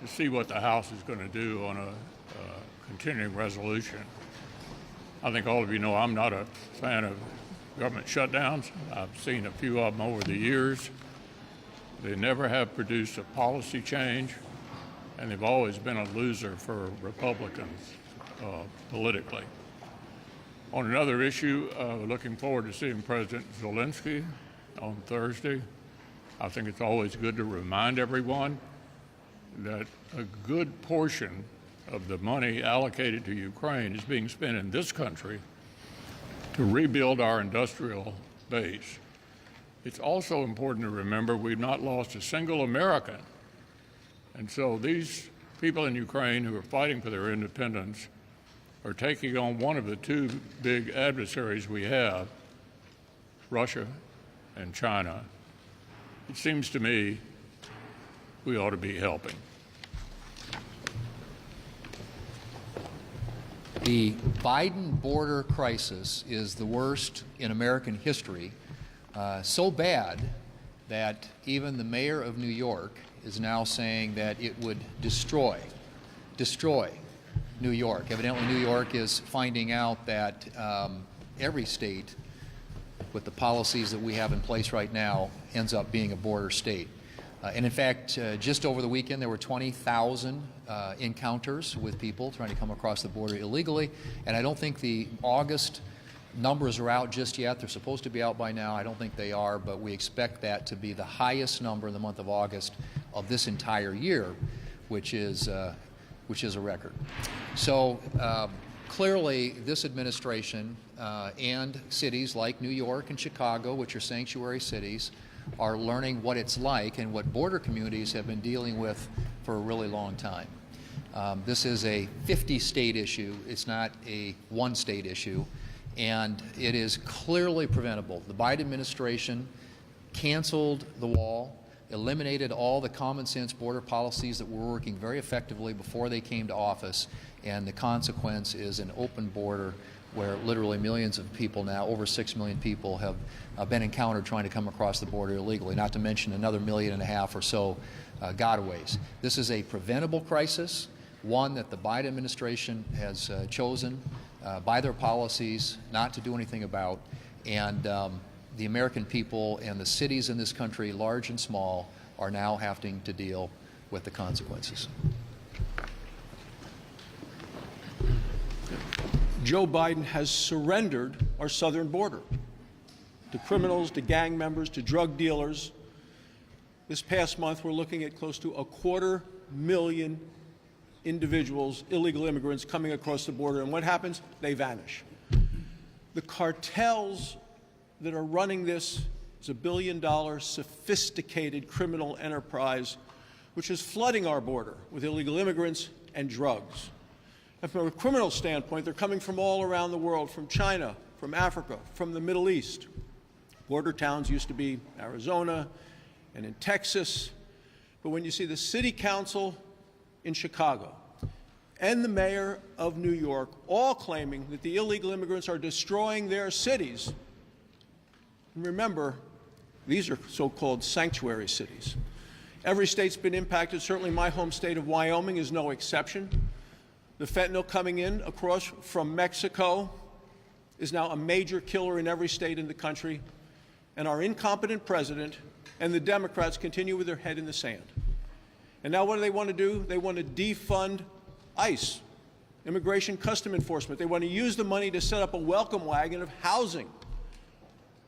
to see what the House is going to do on a continuing resolution. I think all of you know I'm not a fan of government shutdowns. I've seen a few of them over the years. They never have produced a policy change, and they've always been a loser for Republicans politically. On another issue, we're looking forward to seeing President Zelensky on Thursday. I think it's always good to remind everyone that a good portion of the money allocated to Ukraine is being spent in this country to rebuild our industrial base. It's also important to remember we've not lost a single American. And so these people in Ukraine who are fighting for their independence are taking on one of the two big adversaries we have, Russia and China. It seems to me we ought to be helping. The Biden border crisis is the worst in American history, so bad that even the mayor of New York is now saying that it would destroy New York. Evidently, New York is finding out that every state, with the policies that we have in place right now, ends up being a border state. And in fact, just over the weekend, there were 20,000 encounters with people trying to come across the border illegally. And I don't think the August numbers are out just yet. They're supposed to be out by now. I don't think they are, but we expect that to be the highest number in the month of August of this entire year, which is a record. So clearly, this administration and cities like New York and Chicago, which are sanctuary cities, are learning what it's like and what border communities have been dealing with for a really long time. This is a 50-state issue. It's not a one-state issue, and it is clearly preventable. The Biden administration canceled the wall, eliminated all the common-sense border policies that were working very effectively before they came to office, and the consequence is an open border where literally millions of people now, over 6 million people, have been encountered trying to come across the border illegally, not to mention another 1.5 million or so gotaways. This is a preventable crisis, one that the Biden administration has chosen by their policies not to do anything about, and the American people and the cities in this country, large and small, are now having to deal with the consequences. Joe Biden has surrendered our southern border to criminals, to gang members, to drug dealers. This past month, we're looking at close to 250,000 individuals, illegal immigrants, coming across the border. And what happens? They vanish. The cartels that are running this is $1 billion sophisticated criminal enterprise, which is flooding our border with illegal immigrants and drugs. And from a criminal standpoint, they're coming from all around the world, from China, from Africa, from the Middle East. Border towns used to be Arizona and in Texas. But when you see the city council in Chicago and the mayor of New York all claiming that the illegal immigrants are destroying their cities, and remember, these are so-called sanctuary cities. Every state's been impacted. Certainly my home state of Wyoming is no exception. The fentanyl coming in across from Mexico is now a major killer in every state in the country. And our incompetent president and the Democrats continue with their head in the sand. And now what do they want to do? They want to defund ICE, Immigration Custom Enforcement. They want to use the money to set up a welcome wagon of housing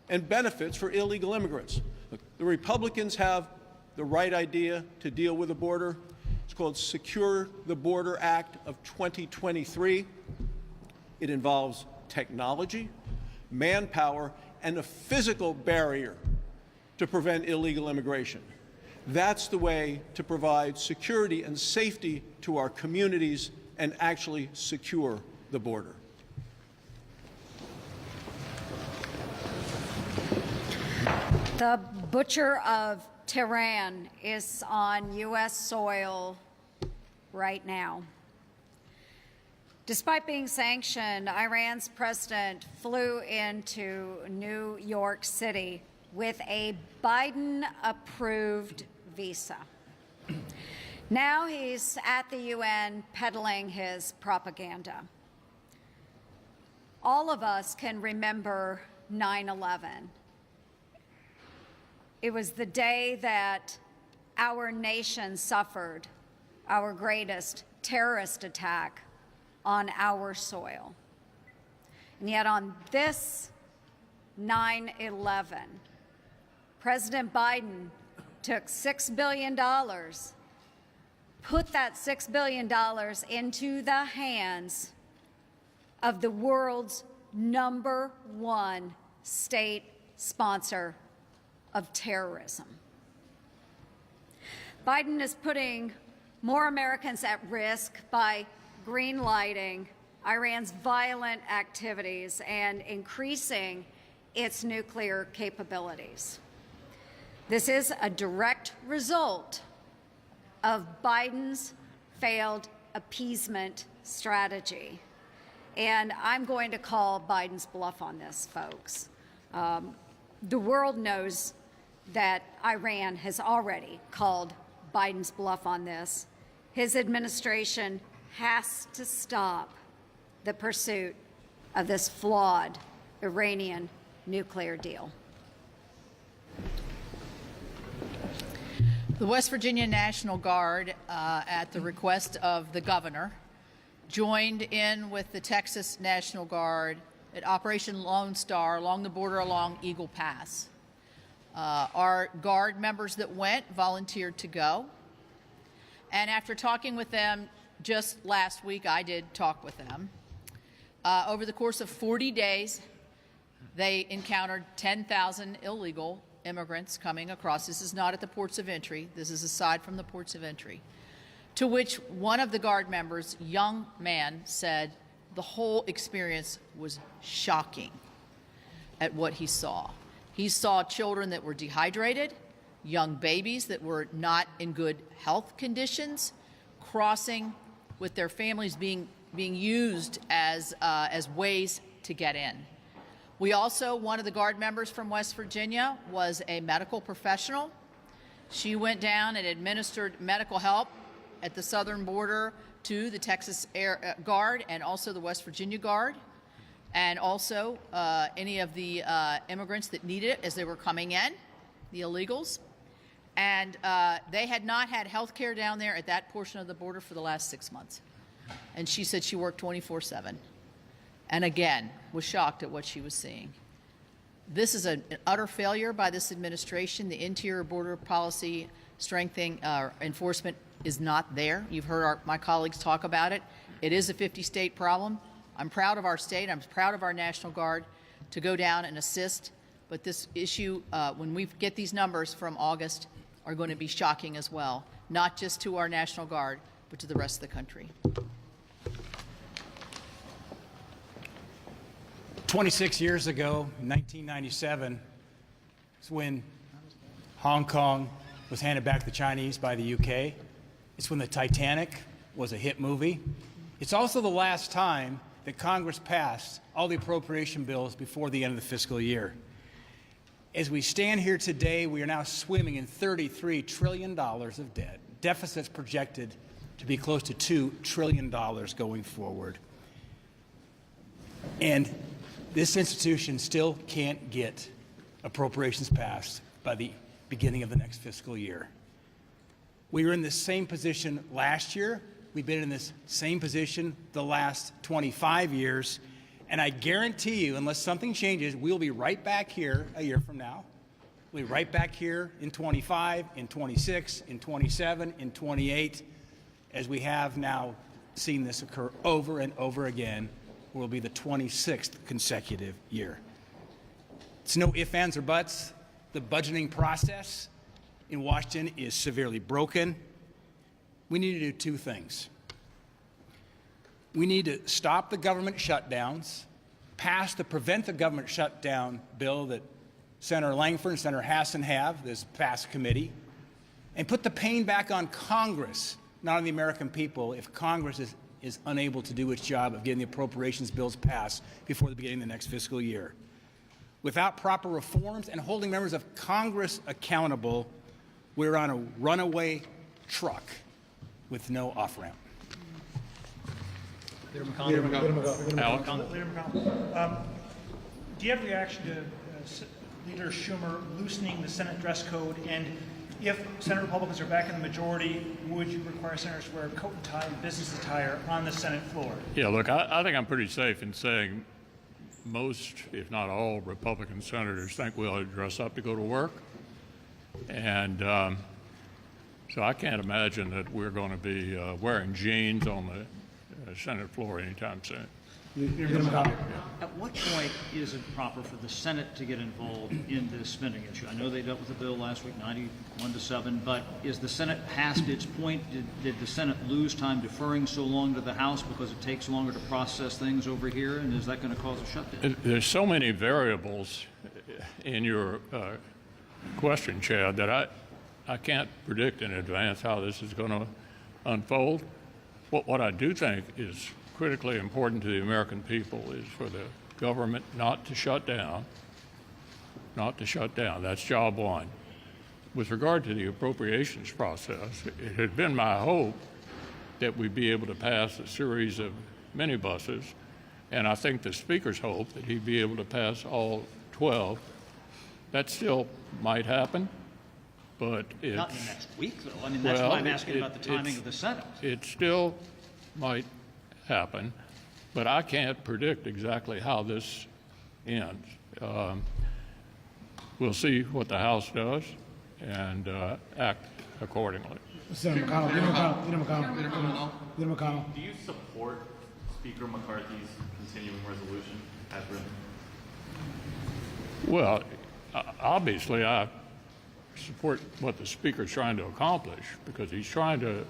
and benefits for illegal immigrants. Look, the Republicans have the right idea to deal with the border. It's called Secure the Border Act of 2023. It involves technology, manpower, and a physical barrier to prevent illegal immigration. That's the way to provide security and safety to our communities and actually secure the border. The butcher of Tehran is on U.S. soil right now. Despite being sanctioned, Iran's president flew into New York City with a Biden-approved visa. Now he's at the UN peddling his propaganda. All of us can remember 9/11. It was the day that our nation suffered our greatest terrorist attack on our soil. And yet on this 9/11, President Biden took $6 billion, put that $6 billion into the hands of the world's #1 state sponsor of terrorism. Biden is putting more Americans at risk by greenlighting Iran's violent activities and increasing its nuclear capabilities. This is a direct result of Biden's failed appeasement strategy. And I'm going to call Biden's bluff on this, folks. The world knows that Iran has already called Biden's bluff on this. His administration has to stop the pursuit of this flawed Iranian nuclear deal. The West Virginia National Guard, at the request of the governor, joined in with the Texas National Guard at Operation Lone Star along the border along Eagle Pass. Our Guard members that went volunteered to go. And after talking with them just last week, I did talk with them. Over the course of 40 days, they encountered 10,000 illegal immigrants coming across. This is not at the ports of entry. This is aside from the ports of entry. To which one of the Guard members, young man, said the whole experience was shocking at what he saw. He saw children that were dehydrated, young babies that were not in good health conditions, crossing with their families being used as ways to get in. We also, one of the Guard members from West Virginia was a medical professional. She went down and administered medical help at the southern border to the Texas Guard and also the West Virginia Guard, and also any of the immigrants that needed it as they were coming in, the illegals. And they had not had health care down there at that portion of the border for the last 6 months. And she said she worked 24/7. And again, was shocked at what she was seeing. This is an utter failure by this administration. The interior border policy strengthening enforcement is not there. You've heard my colleagues talk about it. It is a 50-state problem. I'm proud of our state. I'm proud of our National Guard to go down and assist. But this issue, when we get these numbers from August, are going to be shocking as well, not just to our National Guard, but to the rest of the country. 26 years ago, in 1997, is when Hong Kong was handed back to the Chinese by the UK. It's when the Titanic was a hit movie. It's also the last time that Congress passed all the appropriation bills before the end of the fiscal year. As we stand here today, we are now swimming in $33 trillion of debt. Deficits projected to be close to $2 trillion going forward. And this institution still can't get appropriations passed by the beginning of the next fiscal year. We were in the same position last year. We've been in this same position the last 25 years. And I guarantee you, unless something changes, we'll be right back here a year from now. We'll be right back here in 25, in 26, in 27, in 28, as we have now seen this occur over and over again. Will be the 26th consecutive year. It's no ifs, ands, or buts. The budgeting process in Washington is severely broken. We need to do two things. We need to stop the government shutdowns, pass the Prevent the Government Shutdown bill that Senator Langford and Senator Hassan have, this past committee, and put the pain back on Congress, not on the American people, if Congress is unable to do its job of getting the appropriations bills passed before the beginning of the next fiscal year. Without proper reforms and holding members of Congress accountable, we're on a runaway truck with no off-ramp. Leader McConnell. Leader McConnell. Do you have a reaction to Leader Schumer loosening the Senate dress code? And if Senate Republicans are back in the majority, would you require senators to wear a coat and tie and business attire on the Senate floor? Yeah, look, I think I'm pretty safe in saying most, if not all, Republican senators think we ought to dress up to go to work. And so I can't imagine that we're going to be wearing jeans on the Senate floor anytime soon. At what point is it proper for the Senate to get involved in this spending issue? I know they dealt with the bill last week, 91-7, but is the Senate past its point? Did the Senate lose time deferring so long to the House because it takes longer to process things over here, and is that going to cause a shutdown? There's so many variables in your question, Chad, that I can't predict in advance how this is going to unfold. What I do think is critically important to the American people is for the government not to shut down. That's job one. With regard to the appropriations process, it had been my hope that we'd be able to pass a series of minibuses, and I think the Speaker's hope that he'd be able to pass all 12. That still might happen, but it's... Not in the next week, though. I mean, that's why I'm asking about the timing of the Senate. It still might happen, but I can't predict exactly how this ends. We'll see what the House does and act accordingly. Senator McConnell. Leader McConnell. Do you support Speaker McCarthy's continuing resolution as written? Well, obviously, I support what the Speaker's trying to accomplish because he's trying to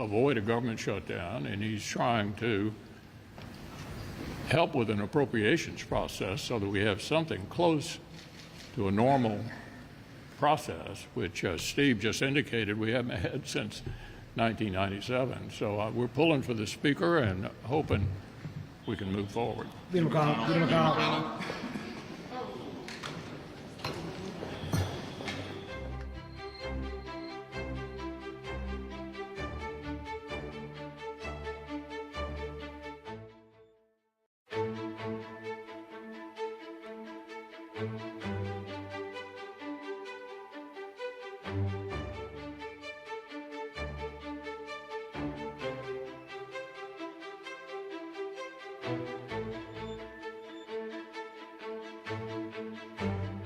avoid a government shutdown and he's trying to help with an appropriations process so that we have something close to a normal process, which Steve just indicated we haven't had since 1997. So we're pulling for the Speaker and hoping we can move forward. Leader McConnell. Thank you.